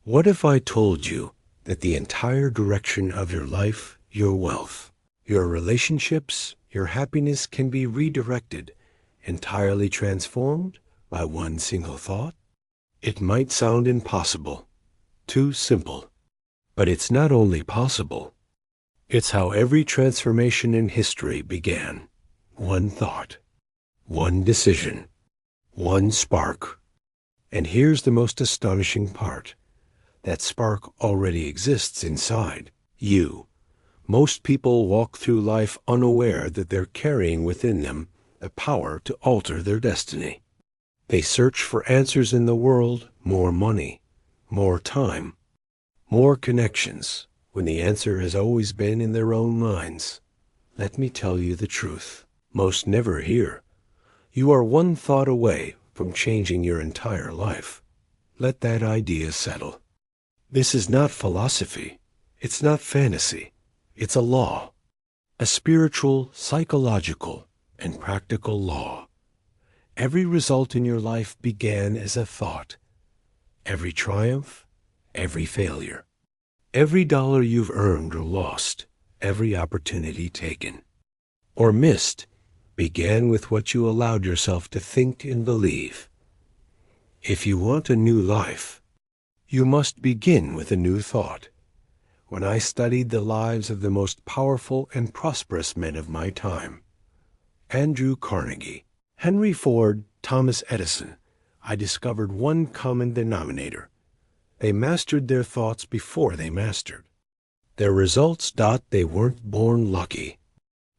What if I told you that the entire direction of your life, your wealth, your relationships, your happiness can be redirected, entirely transformed by one single thought? It might sound impossible, too simple, but it's not only possible. It's how every transformation in history began. One thought, one decision, one spark. And here's the most astonishing part. That spark already exists inside you. Most people walk through life unaware that they're carrying within them the power to alter their destiny. They search for answers in the world, more money, more time, more connections, when the answer has always been in their own minds. Let me tell you the truth. Most never hear. You are one thought away from changing your entire life. Let that idea settle. This is not philosophy. It's not fantasy. It's a law. A spiritual, psychological, and practical law. Every result in your life began as a thought. Every triumph, every failure. Every dollar you've earned or lost, every opportunity taken or missed, began with what you allowed yourself to think and believe. If you want a new life, you must begin with a new thought. When I studied the lives of the most powerful and prosperous men of my time, Andrew Carnegie, Henry Ford, Thomas Edison, I discovered one common denominator. They mastered their thoughts before they mastered. Their results. They weren't born lucky.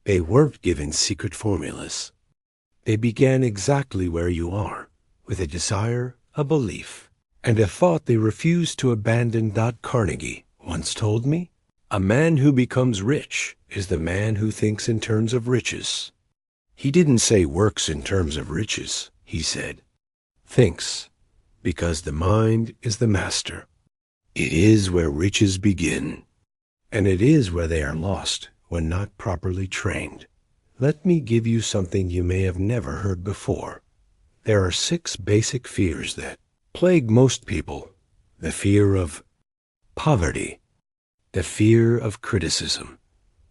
They weren't given secret formulas. They began exactly where you are, with a desire, a belief, and a thought they refused to abandon. Carnegie once told me, "A man who becomes rich is the man who thinks in terms of riches." He didn't say works in terms of riches. He said, thinks, because the mind is the master. It is where riches begin, and it is where they are lost when not properly trained. Let me give you something you may have never heard before. There are 6 basic fears that plague most people. The fear of poverty, the fear of criticism,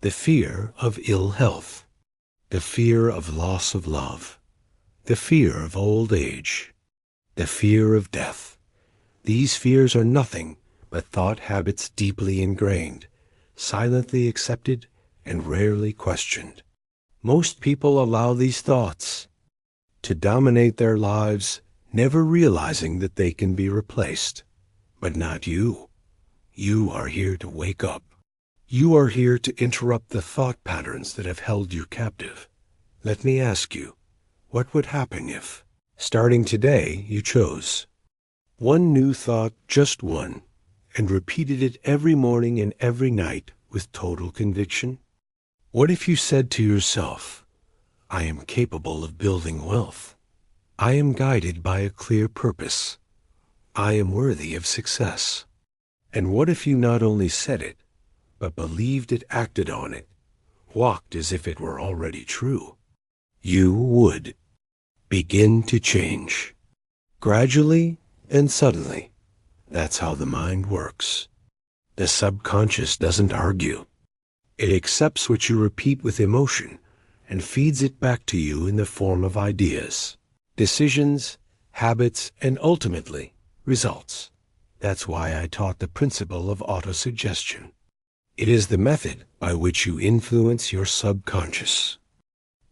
the fear of ill health, the fear of loss of love, the fear of old age, the fear of death. These fears are nothing but thought habits deeply ingrained, silently accepted, and rarely questioned. Most people allow these thoughts to dominate their lives, never realizing that they can be replaced. But not you. You are here to wake up. You are here to interrupt the thought patterns that have held you captive. Let me ask you, what would happen if, starting today, you chose one new thought, just one, and repeated it every morning and every night with total conviction? What if you said to yourself, I am capable of building wealth. I am guided by a clear purpose. I am worthy of success. And what if you not only said it, but believed it, acted on it, walked as if it were already true? You would begin to change, gradually and suddenly. That's how the mind works. The subconscious doesn't argue. It accepts what you repeat with emotion and feeds it back to you in the form of ideas, decisions, habits, and ultimately, results. That's why I taught the principle of autosuggestion. It is the method by which you influence your subconscious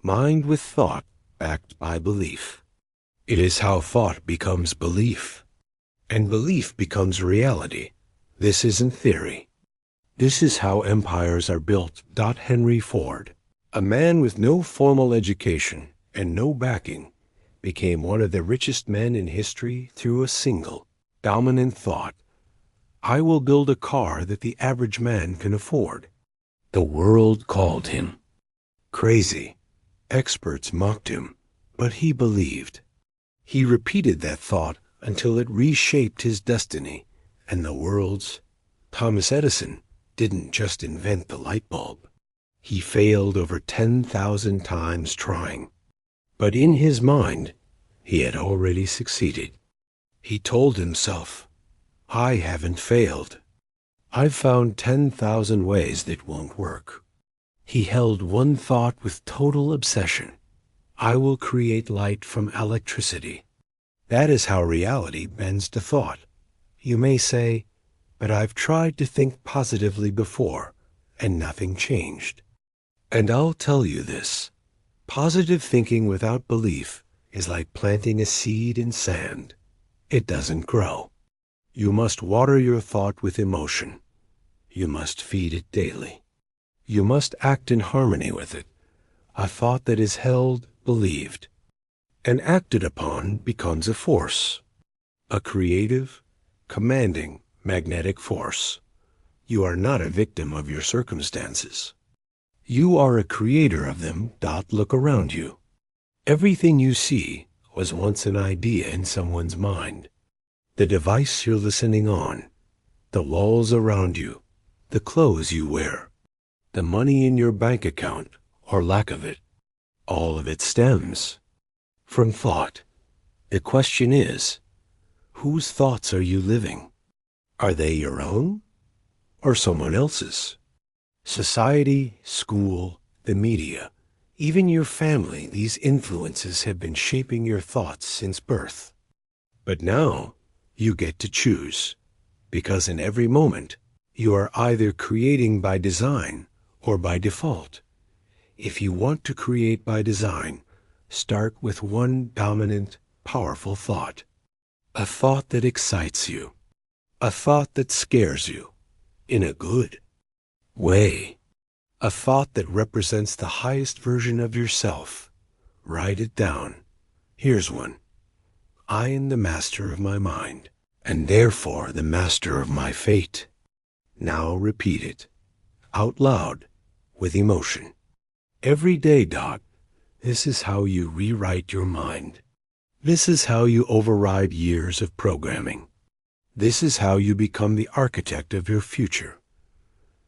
mind with thought backed by belief. It is how thought becomes belief, and belief becomes reality. This isn't theory. This is how empires are built. Henry Ford, a man with no formal education and no backing, became one of the richest men in history through a single, dominant thought. I will build a car that the average man can afford. The world called him crazy. Experts mocked him, but he believed. He repeated that thought until it reshaped his destiny and the world's. Thomas Edison didn't just invent the light bulb. He failed over 10,000 times trying. But in his mind, he had already succeeded. He told himself, I haven't failed. I've found 10,000 ways that won't work. He held one thought with total obsession. I will create light from electricity. That is how reality bends to thought. You may say, but I've tried to think positively before, and nothing changed. And I'll tell you this. Positive thinking without belief is like planting a seed in sand. It doesn't grow. You must water your thought with emotion. You must feed it daily. You must act in harmony with it. A thought that is held, believed, and acted upon becomes a force. A creative, commanding, magnetic force. You are not a victim of your circumstances. You are a creator of them. Look around you. Everything you see was once an idea in someone's mind. The device you're listening on, the walls around you, the clothes you wear, the money in your bank account, or lack of it, all of it stems from thought. The question is, whose thoughts are you living? Are they your own or someone else's? Society, school, the media, even your family, these influences have been shaping your thoughts since birth. But now you get to choose, because in every moment you are either creating by design or by default. If you want to create by design, start with one dominant, powerful thought. A thought that excites you. A thought that scares you, in a good way. A thought that represents the highest version of yourself. Write it down. Here's one. I am the master of my mind, and therefore the master of my fate. Now repeat it, out loud, with emotion. Every day, this is how you rewrite your mind. This is how you override years of programming. This is how you become the architect of your future.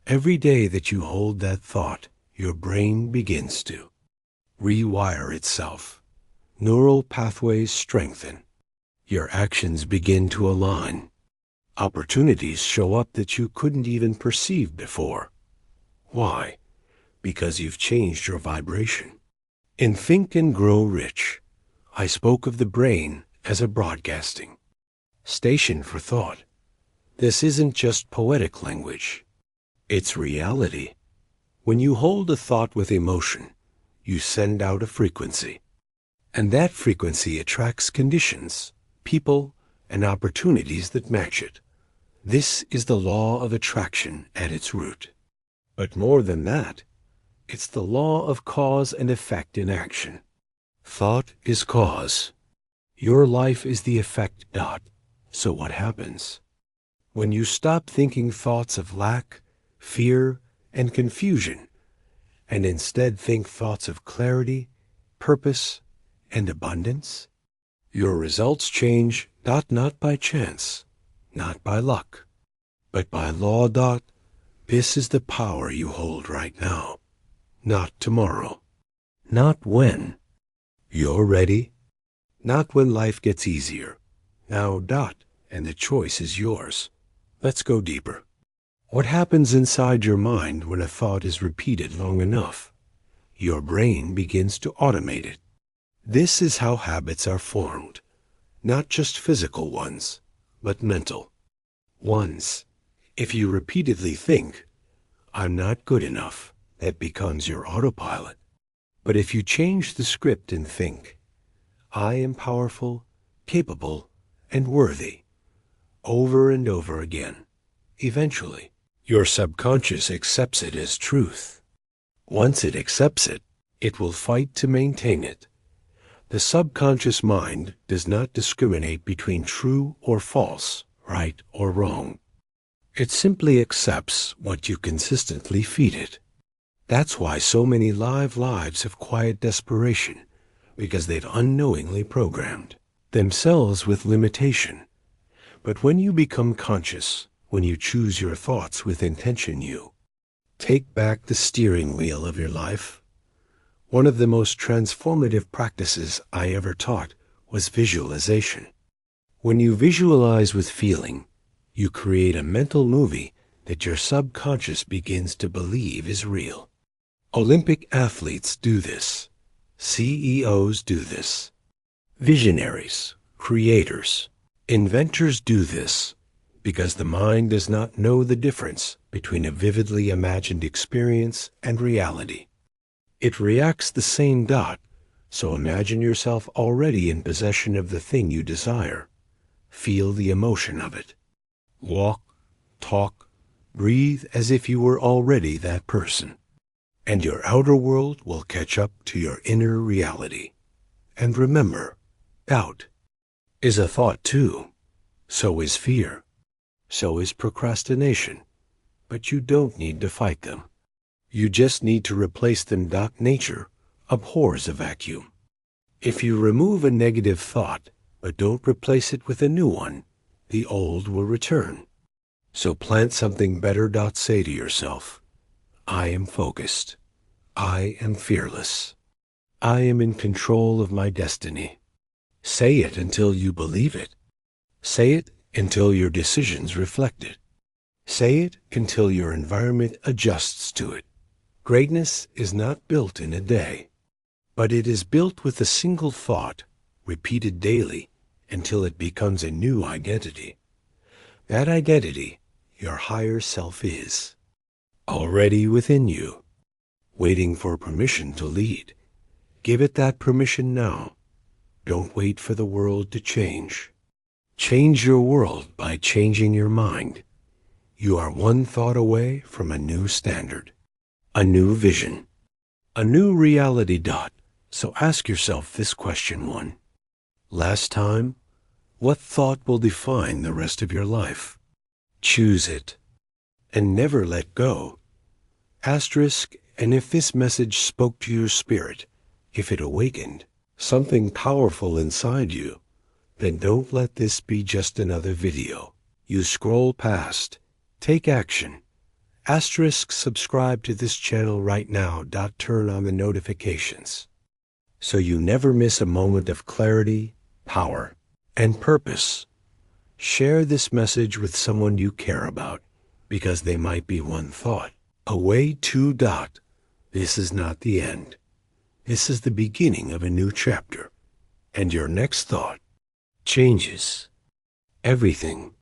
Every day that you hold that thought, your brain begins to rewire itself. Neural pathways strengthen. Your actions begin to align. Opportunities show up that you couldn't even perceive before. Why? Because you've changed your vibration. In Think and Grow Rich, I spoke of the brain as a broadcasting station for thought. This isn't just poetic language. It's reality. When you hold a thought with emotion, you send out a frequency. And that frequency attracts conditions, people, and opportunities that match it. This is the law of attraction at its root. But more than that, it's the law of cause and effect in action. Thought is cause. Your life is the effect. So what happens? When you stop thinking thoughts of lack, fear, and confusion, and instead think thoughts of clarity, purpose, and abundance, your results change, not by chance, not by luck, but by law. This is the power you hold right now, not tomorrow, not when you're ready, not when life gets easier. Now, and the choice is yours. Let's go deeper. What happens inside your mind when a thought is repeated long enough? Your brain begins to automate it. This is how habits are formed, not just physical ones, but mental ones. If you repeatedly think, I'm not good enough, that becomes your autopilot. But if you change the script and think, I am powerful, capable, and worthy, over and over again, eventually, your subconscious accepts it as truth. Once it accepts it, it will fight to maintain it. The subconscious mind does not discriminate between true or false, right or wrong. It simply accepts what you consistently feed it. That's why so many lives of quiet desperation, because they've unknowingly programmed themselves with limitation. But when you become conscious, when you choose your thoughts with intention, you take back the steering wheel of your life. One of the most transformative practices I ever taught was visualization. When you visualize with feeling, You create a mental movie that your subconscious begins to believe is real. Olympic athletes do this. CEOs do this. Visionaries, creators, inventors do this because the mind does not know the difference between a vividly imagined experience and reality. It reacts the same dot, so imagine yourself already in possession of the thing you desire. Feel the emotion of it. Walk, talk, breathe as if you were already that person. And your outer world will catch up to your inner reality. And remember, doubt is a thought too. So is fear. So is procrastination. But you don't need to fight them. You just need to replace them. Nature abhors a vacuum. If you remove a negative thought, but don't replace it with a new one, the old will return. So plant something better. Say to yourself, I am focused. I am fearless. I am in control of my destiny. Say it until you believe it. Say it until your decisions reflect it. Say it until your environment adjusts to it. Greatness is not built in a day, but it is built with a single thought, repeated daily until it becomes a new identity. That identity, your higher self is, already within you, waiting for permission to lead. Give it that permission now. Don't wait for the world to change. Change your world by changing your mind. You are one thought away from a new standard, a new vision, a new reality. So ask yourself this question. 1. Last time, what thought will define the rest of your life? Choose it and never let go. Asterisk, and if this message spoke to your spirit, if it awakened something powerful inside you, then don't let this be just another video you scroll past. Take action. Asterisk, subscribe to this channel right now. Turn on the notifications so you never miss a moment of clarity, power, and purpose. Share this message with someone you care about because they might be one thought away. 2. This is not the end. This is the beginning of a new chapter, and your next thought changes everything.